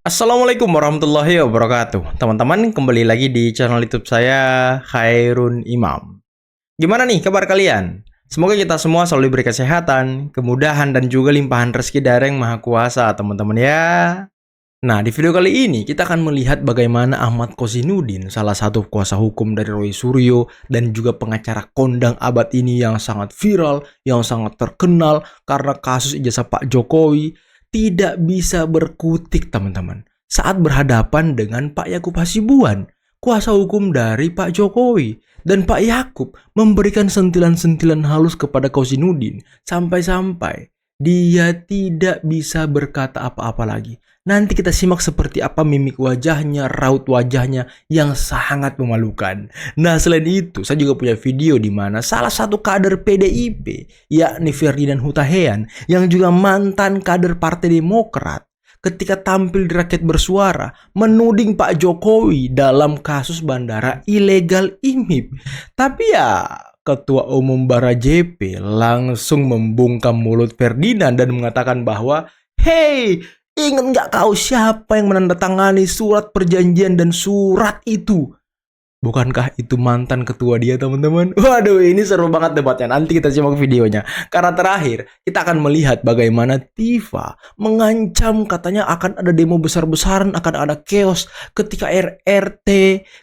Assalamualaikum warahmatullahi wabarakatuh. Teman-teman, kembali lagi di channel YouTube saya, Khairun Imam. Gimana nih kabar kalian? Semoga kita semua selalu diberi kesehatan, kemudahan, dan juga limpahan rezeki dari Yang Maha Kuasa, teman-teman ya. Nah, di video kali ini kita akan melihat bagaimana Ahmad Kozinudin, salah satu kuasa hukum dari Roy Suryo dan juga pengacara kondang abad ini yang sangat viral, yang sangat terkenal karena kasus ijazah Pak Jokowi, tidak bisa berkutik, teman-teman, saat berhadapan dengan Pak Yakub Hasibuan, kuasa hukum dari Pak Jokowi. Dan Pak Yakub memberikan sentilan-sentilan halus kepada Kozinudin sampai-sampai dia tidak bisa berkata apa-apa lagi. Nanti kita simak seperti apa mimik wajahnya, raut wajahnya yang sangat memalukan. Nah, selain itu, saya juga punya video di mana salah satu kader PDIP, yakni Ferdinand Hutahean, yang juga mantan kader Partai Demokrat, ketika tampil di Rakyat Bersuara, menuding Pak Jokowi dalam kasus bandara ilegal IMIB. Tapi ya, Ketua Umum Bara JP langsung membungkam mulut Ferdinand dan mengatakan bahwa, "Hey, ingat nggak kau siapa yang menandatangani surat perjanjian dan surat itu? Bukankah itu mantan ketua dia, teman-teman?" Waduh, ini seru banget debatnya. Nanti kita simak videonya. Karena terakhir, kita akan melihat bagaimana Tifa mengancam katanya akan ada demo besar-besaran, akan ada chaos ketika RRT,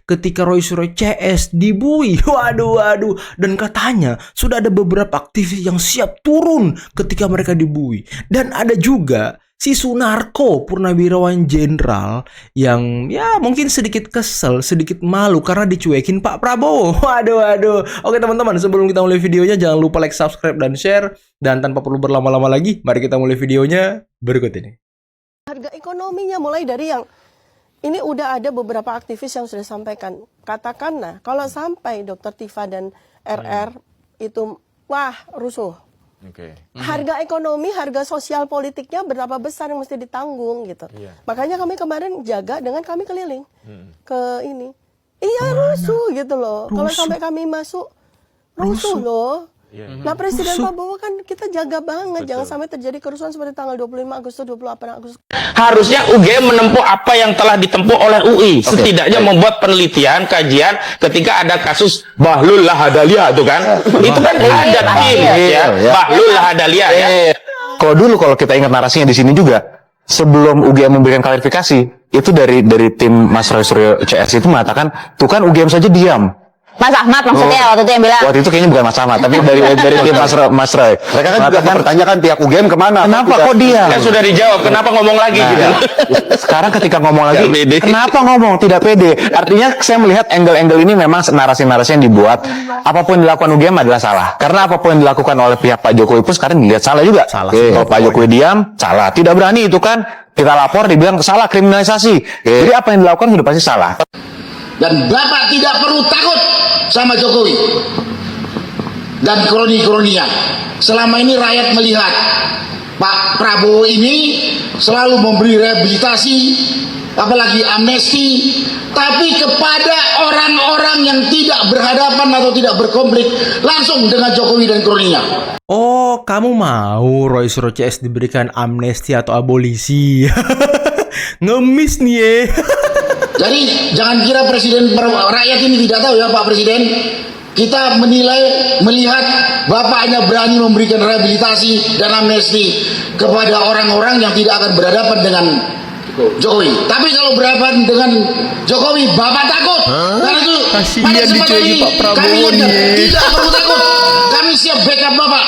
ketika Roy Suryo CS dibui. Waduh. Dan katanya sudah ada beberapa aktivis yang siap turun ketika mereka dibui. Dan ada juga si Sunarko, Purnawirawan Jenderal, yang ya mungkin sedikit kesel, sedikit malu karena dicuekin Pak Prabowo. Waduh. Oke teman-teman, sebelum kita mulai videonya jangan lupa like, subscribe, dan share. Dan tanpa perlu berlama-lama lagi, mari kita mulai videonya berikut ini. Harga ekonominya mulai dari yang ini udah ada beberapa aktivis yang sudah sampaikan. Katakanlah kalau sampai Dr. Tifa dan RR itu wah rusuh. Harga ekonomi, harga sosial politiknya berapa besar yang mesti ditanggung gitu. Makanya kami kemarin jaga dengan kami keliling ke ini. Iya rusuh gitu loh. Kalau sampai kami masuk rusuh loh. Nah Presiden Prabowo kan kita jaga banget. Jangan sampai terjadi kerusuhan seperti tanggal 25 Agustus, 28 Agustus. Harusnya UGM menempuh apa yang telah ditempuh oleh UI. Setidaknya membuat penelitian, kajian ketika ada kasus Bahlul Lahadalia itu kan. Itu kan ada tim ya. Bahlul Lahadalia ya. Kalau kita ingat narasinya di sini juga, sebelum UGM memberikan klarifikasi, itu dari tim Mas Roy Suryo CS itu mengatakan, tuh kan UGM saja diam. Mas Ahmad maksudnya waktu itu yang bilang. Waktu itu kayaknya bukan Mas Ahmad, tapi dari tim Mas Roy. Mereka kan juga mempertanyakan pihak UGM kemana? Kenapa kok diam? Kan sudah dijawab, kenapa ngomong lagi gitu. Sekarang ketika ngomong lagi, kenapa ngomong tidak pede? Artinya saya melihat angle-angle ini memang narasi-narasi yang dibuat. Apapun yang dilakukan UGM adalah salah. Karena apapun yang dilakukan oleh pihak Pak Jokowi pun sekarang dilihat salah juga. Kalau Pak Jokowi diam, salah. Tidak berani itu kan, kita lapor dibilang salah, kriminalisasi. Jadi apa yang dilakukan sudah pasti salah. Dan Bapak tidak perlu takut sama Jokowi dan kroni-kroninya. Selama ini rakyat melihat Pak Prabowo ini selalu memberi rehabilitasi, apalagi amnesti, tapi kepada orang-orang yang tidak berhadapan atau tidak berkonflik langsung dengan Jokowi dan kroninya. Oh, kamu mau Roy Suryo CS diberikan amnesti atau abolisi? Ngemis nih ya. Jadi jangan kira rakyat ini tidak tahu ya Pak Presiden. Kita melihat Bapak hanya berani memberikan rehabilitasi dan amnesti kepada orang-orang yang tidak akan berhadapan dengan Jokowi. Tapi kalau berhadapan dengan Jokowi, Bapak takut. Karena itu pada kesempatan ini kami tidak perlu takut. Kami siap backup Bapak.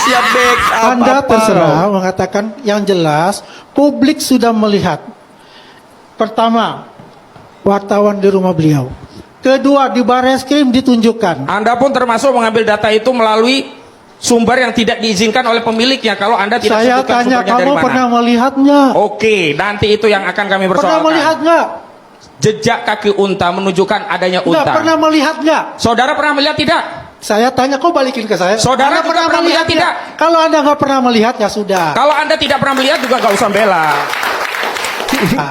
Siap backup. Anda terserah mengatakan yang jelas publik sudah melihat. Pertama, wartawan di rumah beliau. Kedua, di Barreskrim ditunjukkan. Anda pun termasuk mengambil data itu melalui sumber yang tidak diizinkan oleh pemiliknya. Kalau Anda tidak Saya sebutkan tanya, sumbernya dari kamu mana. pernah melihatnya? Oke, nanti itu yang akan kami Pernah persoalkan. melihat nggak? Jejak kaki unta menunjukkan adanya Nggak unta. pernah melihat nggak? Saudara pernah melihat tidak? Saya tanya, kok balikin ke saya. Saudara Anda juga pernah melihat nggak? tidak? Kalau Anda nggak pernah melihat, ya sudah. Kalau Anda tidak pernah melihat juga nggak usah bela.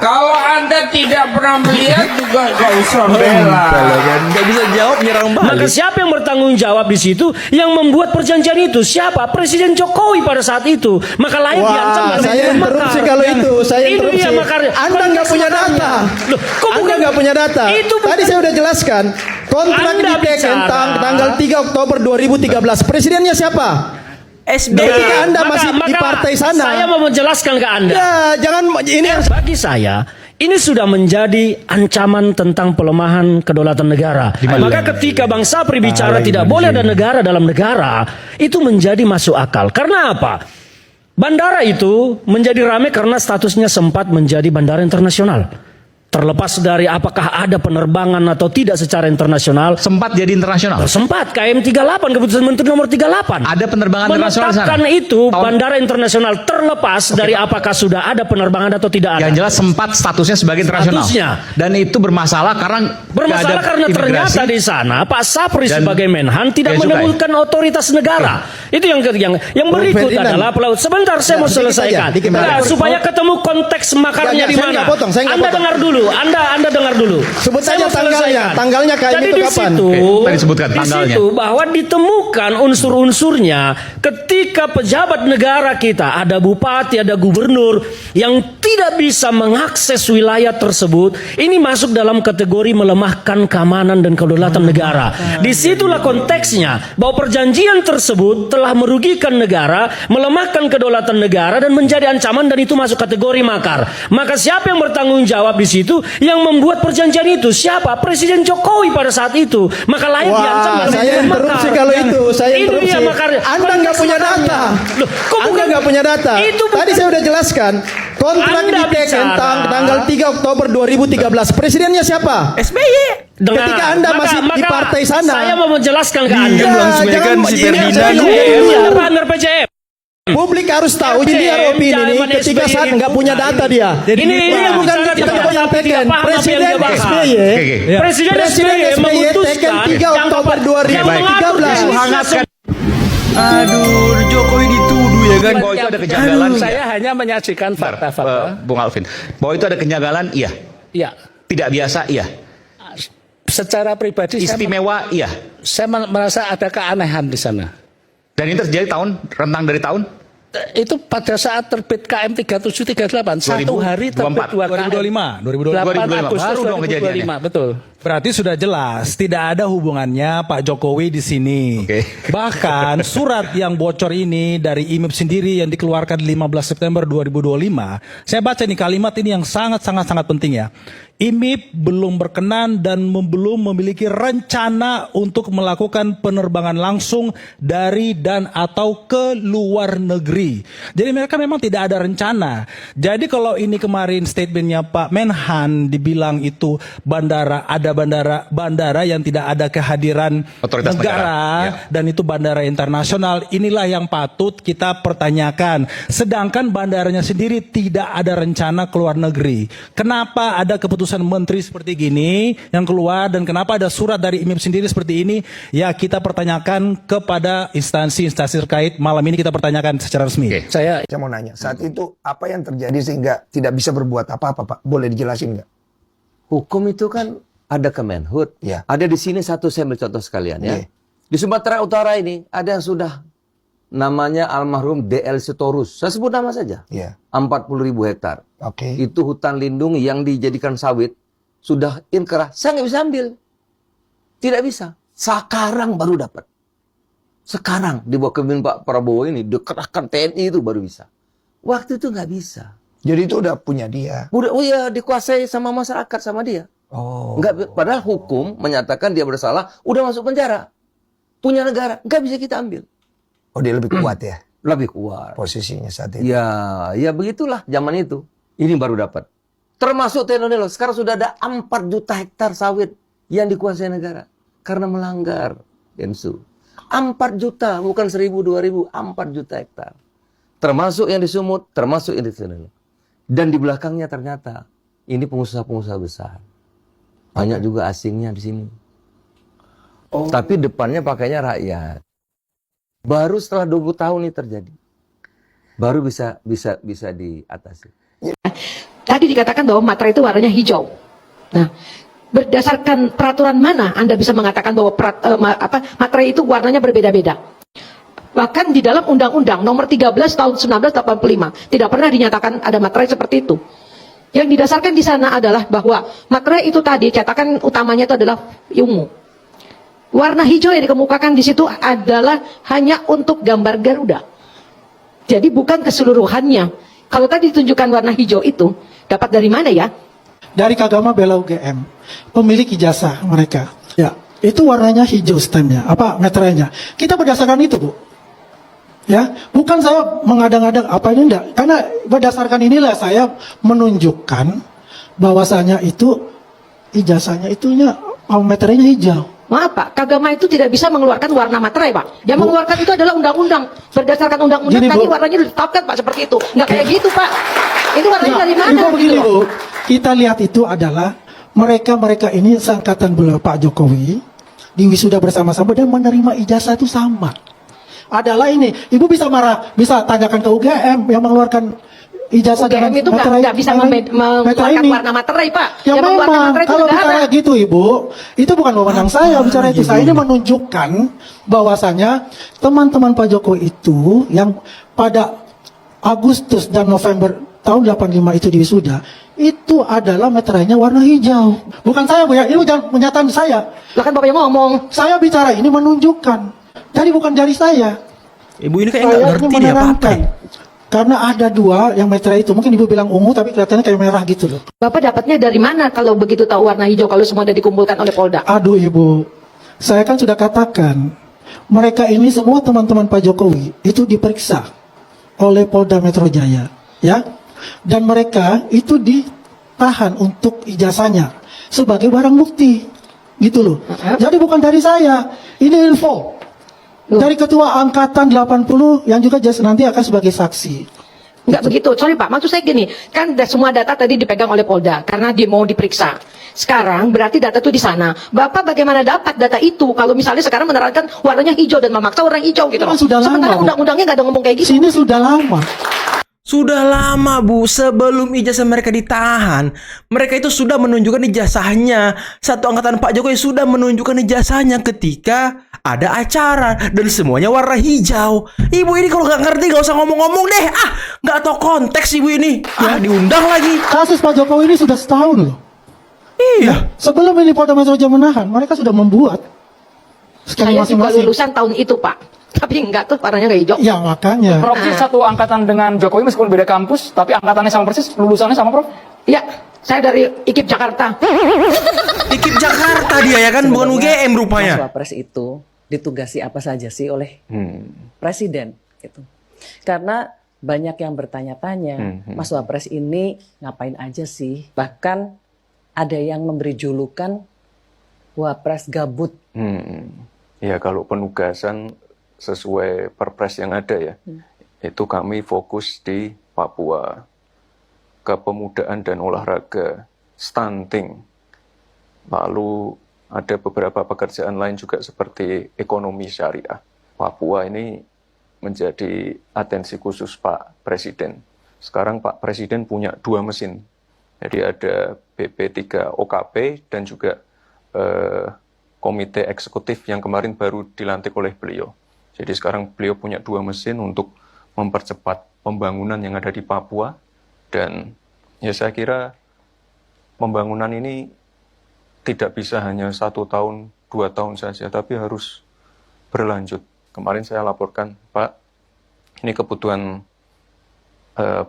Kalau Anda tidak pernah melihat juga nggak usah bela. Nggak bisa jawab, nyerah orang Bali. Maka siapa yang bertanggung jawab di situ? Yang membuat perjanjian itu siapa? Presiden Jokowi pada saat itu. Maka layak diancam. Saya interupsi kalau itu. Saya interupsi. Anda nggak punya data. Loh, Anda nggak punya data. Tadi saya udah jelaskan. Kontrak diteken tanggal 3 Oktober 2013. Presidennya siapa? SBY. Anda masih di partai sana. Saya mau menjelaskan ke Anda. Ya, jangan ini yang Bagi saya, ini sudah menjadi ancaman tentang pelemahan kedaulatan negara. Maka ketika Bang Sapri bicara tidak boleh ada negara dalam negara, itu menjadi masuk akal. Karena apa? Bandara itu menjadi ramai karena statusnya sempat menjadi bandara internasional. Terlepas dari apakah ada penerbangan atau tidak secara internasional. Sempat jadi internasional. Sempat KM 38, keputusan Menteri nomor 38. Ada penerbangan internasional di sana. Menetapkan itu bandara internasional terlepas dari apakah sudah ada penerbangan atau tidak ada. Yang jelas sempat statusnya sebagai internasional. Statusnya. Dan itu bermasalah karena karena ternyata di sana Pak Sapri sebagai Menhan tidak Bea Cukai. menemukan otoritas negara. Itu yang berikut adalah pelaut. Sebentar saya mau selesaikan. Nah, supaya ketemu konteks makarnya di mana. Anda dengar dulu. Anda dengar dulu. sebut saja tanggalnya. Tanggalnya KM Jadi itu di kapan? situ, Tadi sebutkan di tanggalnya. situ bahwa ditemukan unsur-unsurnya ketika pejabat negara kita, ada bupati, ada gubernur yang tidak bisa mengakses wilayah tersebut, ini masuk dalam kategori melemahkan keamanan dan kedaulatan negara. Disitulah konteksnya bahwa perjanjian tersebut telah merugikan negara, melemahkan kedaulatan negara dan menjadi ancaman, dan itu masuk kategori makar. Maka siapa yang bertanggung jawab di situ? Yang membuat perjanjian itu siapa? Presiden Jokowi pada saat itu. Maka layak diancam. Saya interupsi kalau itu. Saya interupsi. Anda nggak punya data. Anda nggak punya data. Tadi saya udah jelaskan. Kontrak diteken tanggal 3 Oktober 2013. Presidennya siapa? SBY. Ketika Anda masih di partai sana. Saya mau menjelaskan ke Anda. Jangan si Ferdinand. Partner PJM. Publik harus tahu jadi opini ini ketika saat nggak punya data dia. Ini yang bukan kita menyampaikan Presiden SBY. Presiden SBY teken 3 Oktober 2013. Aduh, Jokowi dituduh ya kan. Bahwa itu ada kejanggalan. Saya hanya menyajikan fakta-fakta. Bung Alvin, bahwa itu ada kejanggalan, iya. Ya, Tidak biasa, iya. secara pribadi Istimewa, iya. saya merasa ada keanehan di sana. Dan ini terjadi rentang dari tahun Itu pada saat terbit KM 3738, satu hari terbit 2 KM. 2025. 8 Agustus Baru dong 2025, betul. Berarti sudah jelas tidak ada hubungannya Pak Jokowi di sini. Oke. Bahkan surat yang bocor ini dari IMIP sendiri yang dikeluarkan 15 September 2025. Saya baca nih kalimat ini yang sangat penting ya. IMIP belum berkenan dan belum memiliki rencana untuk melakukan penerbangan langsung dari dan atau ke luar negeri. Jadi mereka memang tidak ada rencana. Jadi kalau ini kemarin statementnya Pak Menhan dibilang itu ada bandara yang tidak ada kehadiran otoritas negara dan itu bandara internasional, inilah yang patut kita pertanyakan. Sedangkan bandaranya sendiri tidak ada rencana ke luar negeri. Kenapa ada keputusan menteri seperti gini yang keluar dan kenapa ada surat dari IMIP sendiri seperti ini? Ya kita pertanyakan kepada instansi-instansi terkait. Malam ini kita pertanyakan secara resmi. Saya mau nanya, saat itu apa yang terjadi sehingga tidak bisa berbuat apa-apa, Pak? Boleh dijelasin nggak? Hukum itu kan ada Kemenhub, ada di sini satu saya ambil contoh sekalian ya. Di Sumatera Utara ini ada yang sudah namanya almarhum DL Sitorus. Saya sebut nama saja. 40.000 hektar. Itu hutan lindung yang dijadikan sawit. Sudah inkrah. Saya nggak bisa ambil. Tidak bisa. Sekarang baru dapat. Sekarang di bawah kepemimpinan Pak Prabowo ini dikerahkan TNI itu baru bisa. Waktu itu nggak bisa. Jadi itu udah punya dia. Oh iya, dikuasai sama masyarakat sama dia. Enggak, padahal hukum menyatakan dia bersalah, udah masuk penjara. Punya negara, nggak bisa kita ambil. Oh, dia lebih kuat ya? Lebih kuat. Posisinya saat itu. Ya begitulah zaman itu. Ini baru dapat. Termasuk Tenonelo, sekarang sudah ada 4 juta hektar sawit yang dikuasai negara. Karena melanggar Densu. 4 juta, bukan 1.000, 2.000, 4 juta hektar. Termasuk yang di Sumut, termasuk yang di Tenonelo. Dan di belakangnya ternyata, ini pengusaha-pengusaha besar. Banyak juga asingnya di sini. Tapi depannya pakainya rakyat. Baru setelah 20 tahun ini terjadi. Baru bisa diatasi. Tadi dikatakan bahwa Matra itu warnanya hijau. Nah, Berdasarkan peraturan mana Anda bisa mengatakan bahwa materai itu warnanya berbeda-beda? Bahkan di dalam Undang-Undang Nomor 13 Tahun 1985 tidak pernah dinyatakan ada materai seperti itu. Yang didasarkan di sana adalah bahwa materai itu tadi cetakan utamanya itu adalah ungu. Warna hijau yang dikemukakan di situ adalah hanya untuk gambar Garuda. Jadi bukan keseluruhannya. Kalau tadi ditunjukkan warna hijau itu dapat dari mana ya? Dari Kagama Bela UGM, pemilik ijazah mereka. Ya, itu warnanya hijau stemnya, meterainya. Kita berdasarkan itu, Bu. Ya, bukan saya mengadang-adang apa ini enggak. Karena berdasarkan inilah saya menunjukkan bahwasanya itu ijazahnya itunya meterainya hijau. Maaf Pak, Kagama itu tidak bisa mengeluarkan warna materai Pak. Yang mengeluarkan itu adalah undang-undang. Berdasarkan undang-undang tadi warnanya ditetapkan Pak seperti itu. Nggak kayak gitu Pak. Itu warnanya dari mana? Begini Bu, kita lihat itu adalah mereka ini seangkatan beliau Pak Jokowi di wisuda bersama-sama dan menerima ijazah itu sama. Adalah ini, Ibu bisa marah, bisa tanyakan ke UGM yang mengeluarkan ijazah UGM itu nggak bisa mengeluarkan warna materai Pak. Ya memang, kalau bicara gitu Ibu, itu bukan wewenang saya bicara itu. Saya ini menunjukkan bahwasanya teman-teman Pak Jokowi itu yang pada Agustus dan November tahun 85 itu di wisuda, itu adalah meterainya warna hijau. Bukan saya Bu ya, ini jangan pernyataan saya. Lah kan Bapak yang ngomong. Saya bicara ini menunjukkan. Jadi bukan dari saya. Ibu ini kayak nggak ngerti dia apa-apa. Karena ada dua yang meterai itu, mungkin Ibu bilang ungu tapi kelihatannya kayak merah gitu loh. Bapak dapatnya dari mana kalau begitu tahu warna hijau kalau semua sudah dikumpulkan oleh Polda? Aduh Ibu, saya kan sudah katakan, mereka ini semua teman-teman Pak Jokowi itu diperiksa oleh Polda Metro Jaya, ya. Dan mereka itu ditahan untuk ijazahnya sebagai barang bukti, gitu loh. Jadi bukan dari saya, ini info. Dari Ketua Angkatan 80 yang juga nanti akan sebagai saksi. Enggak begitu, sorry Pak, maksud saya gini, kan semua data tadi dipegang oleh Polda karena dia mau diperiksa. Sekarang berarti data itu di sana. Bapak bagaimana dapat data itu kalau misalnya sekarang menerangkan warnanya hijau dan memaksa orang hijau gitu loh. Sudah sementara lama, undang-undangnya nggak ada ngomong kayak gitu. Sini sudah lama. Sudah lama Bu, sebelum ijazah mereka ditahan, mereka itu sudah menunjukkan ijazahnya. Satu angkatan Pak Jokowi sudah menunjukkan ijazahnya ketika ada acara dan semuanya warna hijau. Ibu ini kalau nggak ngerti nggak usah ngomong-ngomong deh. Nggak tahu konteks Ibu ini. Diundang lagi. Kasus Pak Jokowi ini sudah setahun loh. Iya. Sebelum ini Polda Metro Jaya menahan, mereka sudah membuat. Saya juga lulusan tahun itu Pak. Tapi enggak tuh warnanya kayak hijau. Ya makanya. Prof satu angkatan dengan Jokowi meskipun beda kampus, tapi angkatannya sama persis, lulusannya sama Prof? Iya, saya dari IKIP Jakarta. IKIP Jakarta dia ya kan, bukan UGM rupanya. Mas Wapres itu ditugasi apa saja sih oleh Presiden gitu. Karena banyak yang bertanya-tanya, Mas Wapres ini ngapain aja sih? Bahkan ada yang memberi julukan Wapres gabut. Ya kalau penugasan sesuai perpres yang ada ya, itu kami fokus di Papua, kepemudaan dan olahraga, stunting, lalu ada beberapa pekerjaan lain juga seperti ekonomi syariah. Papua ini menjadi atensi khusus Pak Presiden. Sekarang Pak Presiden punya 2 mesin, jadi ada BP3 OKP dan juga komite eksekutif yang kemarin baru dilantik oleh beliau. Jadi sekarang beliau punya 2 mesin untuk mempercepat pembangunan yang ada di Papua. Dan ya saya kira pembangunan ini tidak bisa hanya 1 tahun, 2 tahun saja, tapi harus berlanjut. Kemarin saya laporkan, Pak, ini kebutuhan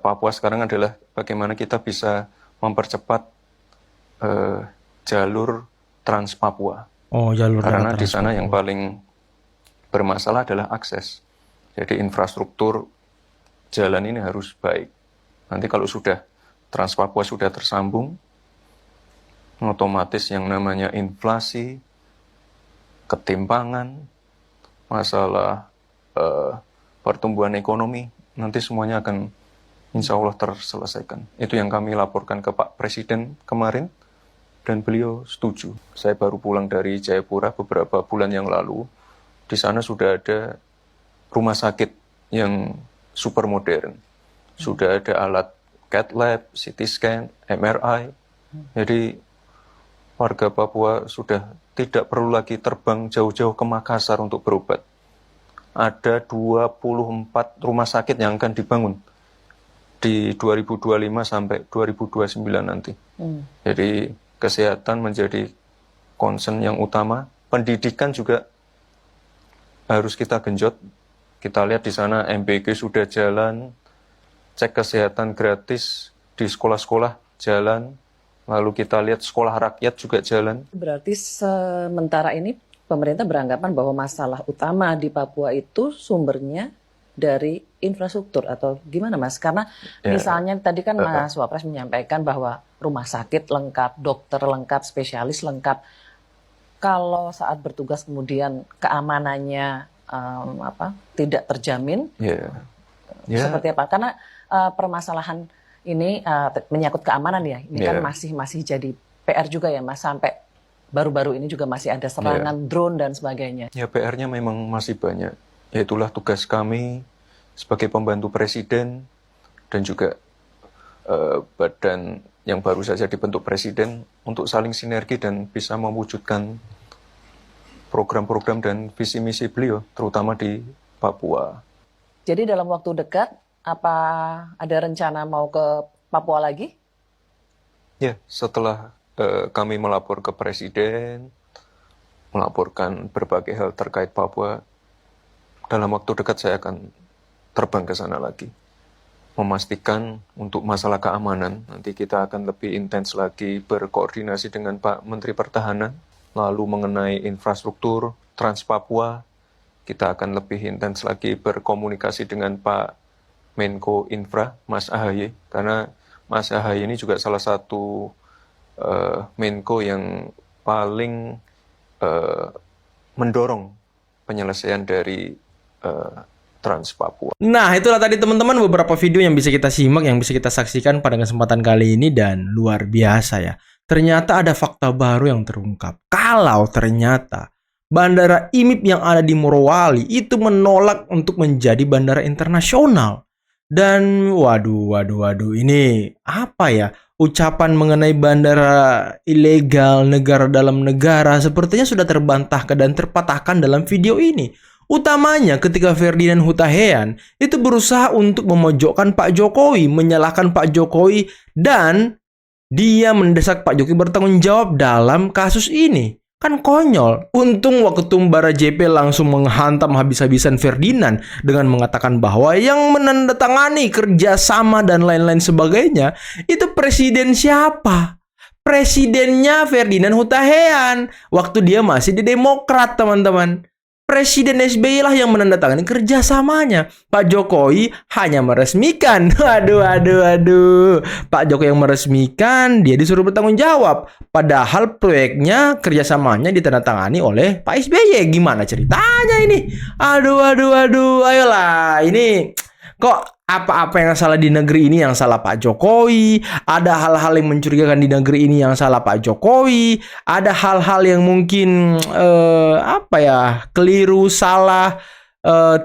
Papua sekarang adalah bagaimana kita bisa mempercepat jalur Trans Papua. Oh, jalur karena di sana yang paling bermasalah adalah akses. Jadi infrastruktur jalan ini harus baik. Nanti kalau sudah Trans Papua sudah tersambung, otomatis yang namanya inflasi, ketimpangan, masalah pertumbuhan ekonomi, nanti semuanya akan insya Allah terselesaikan. Itu yang kami laporkan ke Pak Presiden kemarin, dan beliau setuju. Saya baru pulang dari Jayapura beberapa bulan yang lalu. Di sana sudah ada rumah sakit yang super modern. Sudah ada alat CAT lab, CT scan, MRI. Jadi warga Papua sudah tidak perlu lagi terbang jauh-jauh ke Makassar untuk berobat. Ada 24 rumah sakit yang akan dibangun di 2025 sampai 2029 nanti. Jadi kesehatan menjadi concern yang utama. Pendidikan juga harus kita genjot. Kita lihat di sana MBG sudah jalan, cek kesehatan gratis di sekolah-sekolah jalan. Lalu kita lihat sekolah rakyat juga jalan. Berarti sementara ini pemerintah beranggapan bahwa masalah utama di Papua itu sumbernya dari infrastruktur atau gimana Mas? Karena misalnya tadi kan Mas Wapres menyampaikan bahwa rumah sakit lengkap, dokter lengkap, spesialis lengkap. Kalau saat bertugas kemudian keamanannya tidak terjamin, seperti apa? Karena permasalahan ini menyangkut keamanan ya. Ini kan masih jadi PR juga ya Mas, sampai baru-baru ini juga masih ada serangan drone dan sebagainya. Ya PR-nya memang masih banyak. Ya itulah tugas kami sebagai pembantu presiden dan juga badan yang baru saja dibentuk presiden untuk saling sinergi dan bisa mewujudkan program-program dan visi misi beliau terutama di Papua. Jadi dalam waktu dekat apa ada rencana mau ke Papua lagi? Ya, setelah kami melapor ke presiden, melaporkan berbagai hal terkait Papua, dalam waktu dekat saya akan terbang ke sana lagi. Memastikan untuk masalah keamanan, nanti kita akan lebih intens lagi berkoordinasi dengan Pak Menteri Pertahanan, lalu mengenai infrastruktur Trans Papua, kita akan lebih intens lagi berkomunikasi dengan Pak Menko Infra, Mas AHY, karena Mas AHY ini juga salah satu Menko yang paling mendorong penyelesaian dari Trans Papua. Nah, itulah tadi teman-teman beberapa video yang bisa kita simak, yang bisa kita saksikan pada kesempatan kali ini, dan luar biasa ya. Ternyata ada fakta baru yang terungkap. Kalau ternyata Bandara IMIP yang ada di Morowali itu menolak untuk menjadi bandara internasional. Dan waduh, ini apa ya? Ucapan mengenai bandara ilegal, negara dalam negara sepertinya sudah terbantahkan dan terpatahkan dalam video ini. Utamanya ketika Ferdinand Hutahean itu berusaha untuk memojokkan Pak Jokowi, menyalahkan Pak Jokowi, dan dia mendesak Pak Jokowi bertanggung jawab dalam kasus ini. Kan konyol. Untung Waketum Bara JP langsung menghantam habis-habisan Ferdinand dengan mengatakan bahwa yang menandatangani kerjasama dan lain-lain sebagainya itu presiden siapa? Presidennya Ferdinand Hutahean waktu dia masih di Demokrat, teman-teman. Presiden SBY lah yang menandatangani kerjasamanya. Pak Jokowi hanya meresmikan. Aduh. Pak Jokowi yang meresmikan, dia disuruh bertanggung jawab. Padahal proyeknya, kerjasamanya ditandatangani oleh Pak SBY. Gimana ceritanya ini? Aduh. Ayolah, ini kok apa-apa yang salah di negeri ini yang salah Pak Jokowi, ada hal-hal yang mencurigakan di negeri ini yang salah Pak Jokowi, ada hal-hal yang mungkin keliru, salah,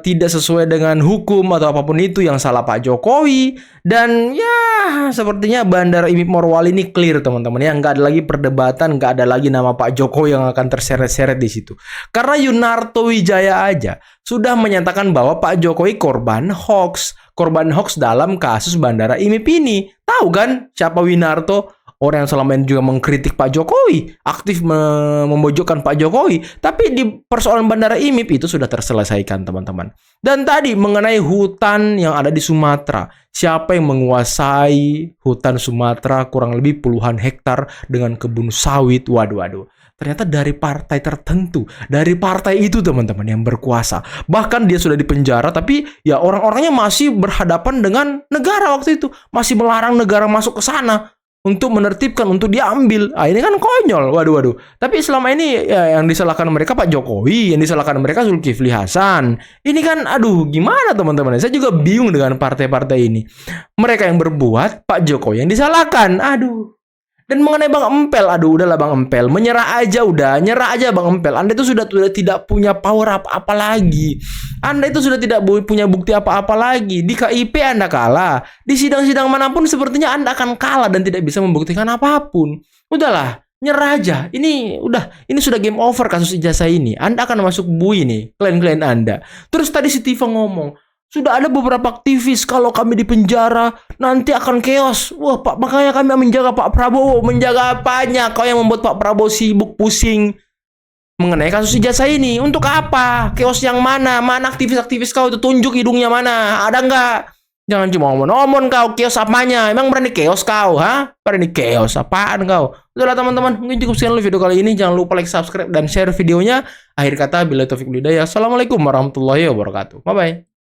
tidak sesuai dengan hukum atau apapun itu yang salah Pak Jokowi. Dan ya sepertinya Bandara IMIP Morowali ini clear, teman-teman ya, nggak ada lagi perdebatan, nggak ada lagi nama Pak Jokowi yang akan terseret-seret di situ. Karena Yunarto Wijaya aja sudah menyatakan bahwa Pak Jokowi korban hoax dalam kasus Bandara IMIP ini. Tahu kan siapa Winarto? Orang yang selama ini juga mengkritik Pak Jokowi, aktif memojokkan Pak Jokowi. Tapi di persoalan Bandara IMIP itu sudah terselesaikan, teman-teman. Dan tadi mengenai hutan yang ada di Sumatera, siapa yang menguasai hutan Sumatera kurang lebih puluhan hektar dengan kebun sawit? Waduh. Ternyata dari partai tertentu, dari partai itu, teman-teman, yang berkuasa. Bahkan dia sudah dipenjara, tapi ya orang-orangnya masih berhadapan dengan negara waktu itu, masih melarang negara masuk ke sana untuk menertibkan, untuk diambil. Ini kan konyol. Waduh. Tapi selama ini ya, yang disalahkan mereka Pak Jokowi, yang disalahkan mereka Zulkifli Hasan. Ini kan gimana, teman-teman? Saya juga bingung dengan partai-partai ini. Mereka yang berbuat, Pak Jokowi yang disalahkan. Dan mengenai Bang Empel, udahlah Bang Empel, nyerah aja Bang Empel. Anda itu sudah tidak punya power apa-apa lagi. Anda itu sudah tidak punya bukti apa-apa lagi. Di KIP Anda kalah, di sidang-sidang manapun sepertinya Anda akan kalah dan tidak bisa membuktikan apapun. Udahlah, nyerah aja. Ini sudah game over kasus ijazah ini. Anda akan masuk bui nih, klien-klien Anda. Terus tadi si Tifa ngomong, sudah ada beberapa aktivis kalau kami di penjara nanti akan chaos. Wah Pak, makanya kami menjaga Pak Prabowo. Menjaga apanya? Kau yang membuat Pak Prabowo sibuk pusing mengenai kasus ijazah ini. Untuk apa? Chaos yang mana? Mana aktivis-aktivis kau itu? Tunjuk hidungnya mana? Ada nggak? Jangan cuma ngomong-ngomong kau. Chaos apanya? Emang berani chaos kau? Berani chaos apaan kau? Udahlah teman-teman, mungkin cukup sekian dulu video kali ini. Jangan lupa like, subscribe, dan share videonya. Akhir kata, billahi taufiq wal hidayah. Assalamualaikum warahmatullahi wabarakatuh. Bye-bye.